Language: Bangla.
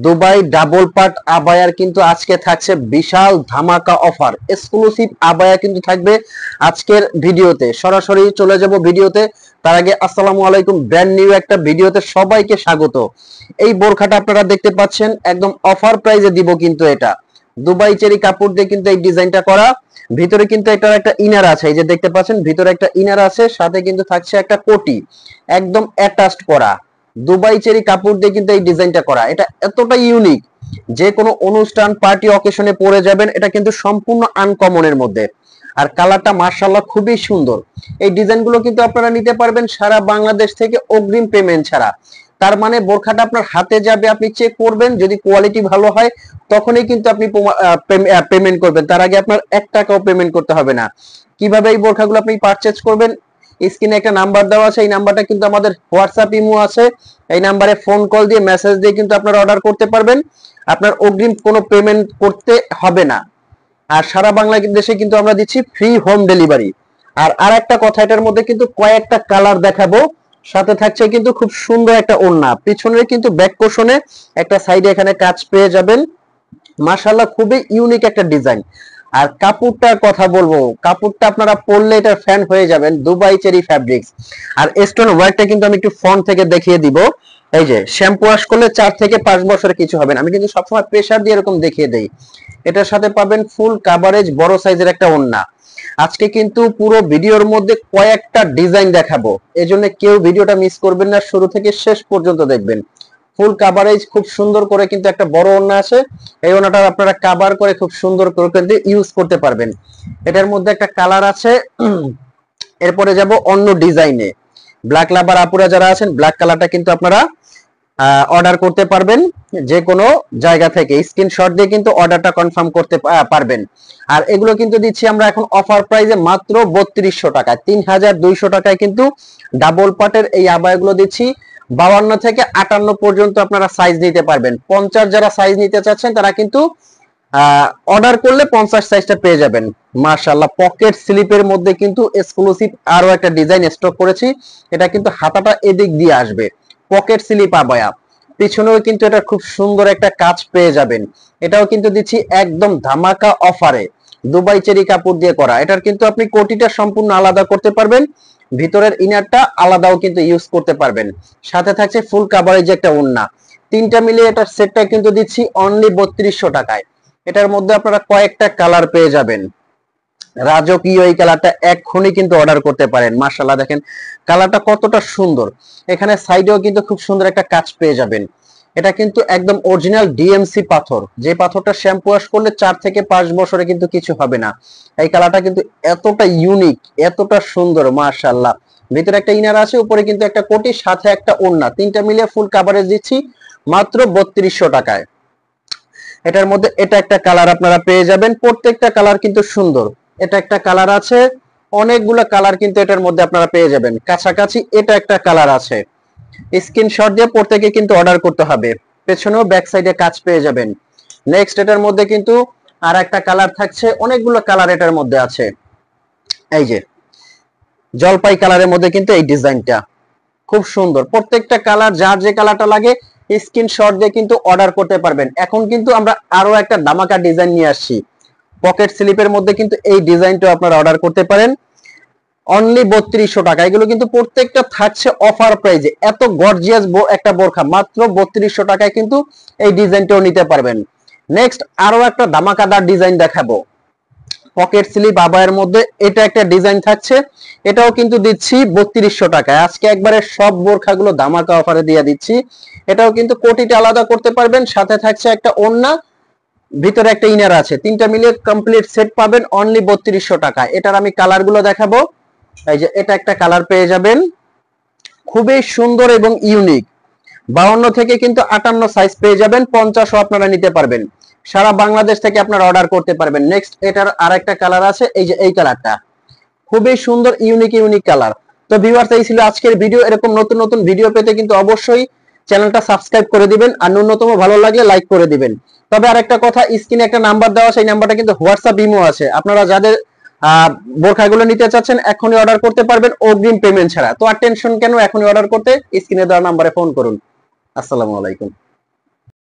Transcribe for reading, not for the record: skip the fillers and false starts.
দুবাই ডাবল পার্ট আবায়ার কিন্তু আজকে থাকছে বিশাল ধামাকা অফার, এক্সক্লুসিভ আবায়া কিন্তু থাকবে আজকের ভিডিওতে। সরাসরি চলে যাব ভিডিওতে। তার আগে আসসালামু আলাইকুম, ব্র্যান্ড নিউ একটা ভিডিওতে সবাইকে স্বাগত। এই বোরখাটা আপনারা দেখতে পাচ্ছেন একদম অফার প্রাইসে দিব, কিন্তু এটা দুবাই চেরি কাপড় দিয়ে কিন্তু এই ডিজাইনটা করা। ভিতরে কিন্তু একটা ইনার আছে, এই যে দেখতে পাচ্ছেন ভিতরে একটা ইনার আছে, সাথে কিন্তু থাকছে একটা কোটি একদম অ্যাটাচড করা। দুবাই চেরি কাপড় দিয়ে কিন্তু এই ডিজাইনটা করা, এটা এতটা ইউনিক, যে কোনো অনুষ্ঠান পার্টি অকেশনে পরে যাবেন। এটা কিন্তু সম্পূর্ণ আনকমনের মধ্যে, আর কালারটা মাশাআল্লাহ খুবই সুন্দর। এই ডিজাইনগুলো কিন্তু আপনারা নিতে পারবেন সারা বাংলাদেশ থেকে অগ্রিম পেমেন্ট ছাড়া। তার মানে বোরখাটা আপনার হাতে যাবে, আপনি চেক করবেন, যদি কোয়ালিটি ভালো হয় তখনই কিন্তু আপনি পেমেন্ট করবেন, তার আগে আপনার 1 টাকাও পেমেন্ট করতে হবে না। কিভাবে এই বোরখাগুলো আপনি পারচেজ করবেন, স্ক্রিনে একটা নাম্বার দেওয়া আছে, এই নাম্বারটা কিন্তু আমাদের হোয়াটসঅ্যাপ ইমো আছে, এই নাম্বারে ফোন কল দিয়ে মেসেজ দিয়ে কিন্তু আপনারা অর্ডার করতে পারবেন। আপনার অগ্রিম কোনো পেমেন্ট করতে হবে না। আর সারা বাংলাদেশে কিন্তু আমরা দিচ্ছি ফ্রি হোম ডেলিভারি। আর একটা কথা, এটার মধ্যে কিন্তু কয়েকটা কালার দেখাবো, সাথে থাকছে কিন্তু খুব সুন্দর একটা ওড়না, পিছনে কিন্তু ব্যাক কোশনে একটা সাইডে এখানে কাজ পেয়ে যাবেন। মাশাআল্লাহ খুবই ইউনিক একটা ডিজাইন। আর কাপড়টার কথা বলবো, কাপড়টা আপনারা পরলে এটা ফ্যান হয়ে যাবেন, দুবাই চেরি ফ্যাব্রিক্স। আর স্টোন ওয়ার্কটা কিন্তু আমি একটু ফ্রন্ট থেকে দেখিয়ে দিব। এই যে শ্যাম্পু ওয়াশ করলে 4 থেকে 5 বছরে কিছু হবে না, আমি কিন্তু সবসময় প্রেসার দিয়ে এরকম দেখিয়ে দেই। এটার সাথে পাবেন ফুল কাভারেজ বড় সাইজের একটা ওড়না। আজকে কিন্তু পুরো ভিডিওর মধ্যে কয়েকটা ডিজাইন দেখাবো, এজন্য কেউ ভিডিওটা মিস করবেন না, শুরু থেকে শেষ পর্যন্ত দেখবেন। ফুল কাভারেজ খুব সুন্দর করে কিন্তু একটা বড় ওড়না আছে, এই ওড়নাটা আপনারা কাভার করে খুব সুন্দর করে কিন্তু ইউজ করতে পারবেন। এটার মধ্যে একটা কালার আছে। এরপরে যাব অন্য ডিজাইনে। ব্ল্যাক লাভার আপুরা যারা আছেন, ব্ল্যাক কালারটা কিন্তু আপনারা অর্ডার করতে পারবেন যে কোনো জায়গা থেকে, স্ক্রিনশট দিয়ে কিন্তু অর্ডারটা কনফার্ম করতে পারবেন। আর এগুলো কিন্তু দিচ্ছি আমরা এখন অফার প্রাইসে মাত্র 3200 টাকায়, 3200 টাকায় কিন্তু ডাবল পাটের এই আবায়াগুলো দিচ্ছি। 52 থেকে 58 পর্যন্ত আপনারা সাইজ নিতে পারবেন। 50 যারা সাইজ নিতে চাচ্ছেন তারা কিন্তু অর্ডার করলে 50 সাইজটা পেয়ে যাবেন। মাশাআল্লাহ পকেট স্লিপের মধ্যে কিন্তু এক্সক্লুসিভ আরো একটা ডিজাইন স্টক করেছি, এটা কিন্তু হাতাটা এদিক দিয়ে আসবে, পকেট স্লিপ আবায়া। পিছনেও কিন্তু এটা খুব সুন্দর একটা কাজ পেয়ে যাবেন। এটাও কিন্তু দিচ্ছি একদম ধামাকা অফারে, দুবাই চেরি কাপড় দিয়ে করা। এটার কিন্তু আপনি কোটিটা সম্পূর্ণ আলাদা করতে পারবেন, ভিতরের ইনারটা আলাদাও কিন্তু ইউজ করতে পারবেন। সাথে থাকছে ফুল কাভারেজ একটা ওড়না, তিনটা মিলিয়ে এটার সেটটা কিন্তু দিচ্ছি অনলি 3200 টাকায়। এটার মধ্যে আপনারা কয়েকটা কালার পেয়ে যাবেন। রাজকীয় এই কালারটা এখনই কিন্তু অর্ডার করতে পারেন। মাশাআল্লাহ দেখেন কালারটা কতটা সুন্দর, এখানে সাইডেও কিন্তু খুব সুন্দর একটা কাজ পেয়ে যাবেন। এটা কিন্তু একদম অরিজিনাল ডিএমসি পাথর, যে পাথরটা শ্যাম্পু ওয়াশ করলে 4 থেকে 5 বছরে কিন্তু কিছু হবে না। এই কালারটা কিন্তু এতটা ইউনিক, এতটা সুন্দর, মাশাআল্লাহ। ভিতরে একটা ইনার আছে, উপরে কিন্তু একটা কোটি, সাথে একটা ওড়না, তিনটা মিলিয়ে ফুল কভারেজ দিচ্ছি মাত্র 3200 টাকায়। এটার মধ্যে এটা একটা কালার আপনারা পেয়ে যাবেন, প্রত্যেকটা কালার কিন্তু সুন্দর। এটা একটা কালার আছে, অনেকগুলো কালার কিন্তু এটার মধ্যে আপনারা পেয়ে যাবেন কাছাকাছি। এটা একটা কালার আছে, স্ক্রিনশট দিয়ে প্রত্যেকে কিন্তু অর্ডার করতে হবে। পেছনেও ব্যাক সাইডে কাজ পেয়ে যাবেন। নেক্সট এটার মধ্যে কিন্তু আর একটা কালার থাকছে, অনেকগুলো কালার এটার মধ্যে আছে। এই যে জলপাই কালারের মধ্যে কিন্তু এই ডিজাইনটা খুব সুন্দর। প্রত্যেকটা কালার যার যে কালারটা লাগে স্ক্রিনশট দিয়ে কিন্তু অর্ডার করতে পারবেন। এখন কিন্তু আমরা আরো একটা ধামাকা ডিজাইন নিয়ে আসছি, পকেট স্লিপের মধ্যে কিন্তু এই ডিজাইনটা আপনারা অর্ডার করতে পারেন অনলি 3200 টাকা। এগুলো কিন্তু প্রত্যেকটা থাকছে অফার প্রাইজে, এত গর্জিয়াস একটা বোরখা মাত্র 3200 টাকায় কিন্তু এই ডিজাইনটাও নিতে পারবেন। নেক্সট আরো একটা ধামাকাদার ডিজাইন দেখাবো, পকেট স্লিপ আবায়ের মধ্যে এটা একটা ডিজাইন থাকছে, এটাও কিন্তু দিচ্ছি 3200 টাকায়। আজকে একবারে সব বোরখাগুলো ধামাকা অফারে দিয়ে দিচ্ছি। এটাও কিন্তু কোটিটা আলাদা করতে পারবেন, সাথে থাকছে একটা ওড়না, ভিতরে একটা ইনার আছে, তিনটা মিলিয়ে কমপ্লিট সেট পাবেন অনলি 3200 টাকা। এটার আমি কালার গুলো দেখাবো। এই যে এটা একটা কালার পেয়ে যাবেন, খুবই সুন্দর এবং ইউনিক। 52 থেকে কিন্তু 58 সাইজ পেয়ে যাবেন, 50ও আপনারা নিতে পারবেন। সারা বাংলাদেশ থেকে আপনারা অর্ডার করতে পারবেন। নেক্সট এটার আরেকটা কালার আছে, এই যে এই কালারটা খুবই সুন্দর, ইউনিক কালার। তো ভিউয়ার্স এই ছিল আজকের ভিডিও। এরকম নতুন নতুন ভিডিও পেতে কিন্তু অবশ্যই চ্যানেলটা সাবস্ক্রাইব করে দিবেন, আর ন্যূনতম ভালো লাগলে লাইক করে দিবেন। তবে আরেকটা কথা, স্ক্রিনে একটা নাম্বার দেওয়া আছে, এই নাম্বারটা কিন্তু হোয়াটসঅ্যাপ ইমো আছে, আপনারা যাদের বোরখাগুলো নিতে চাচ্ছেন এখনই অর্ডার করতে পারবেন অগ্রিম পেমেন্ট ছাড়া। তো আর টেনশন কেন, এখনই অর্ডার করতে স্ক্রিনে দেওয়া নাম্বারে ফোন করুন। আসসালামু আলাইকুম।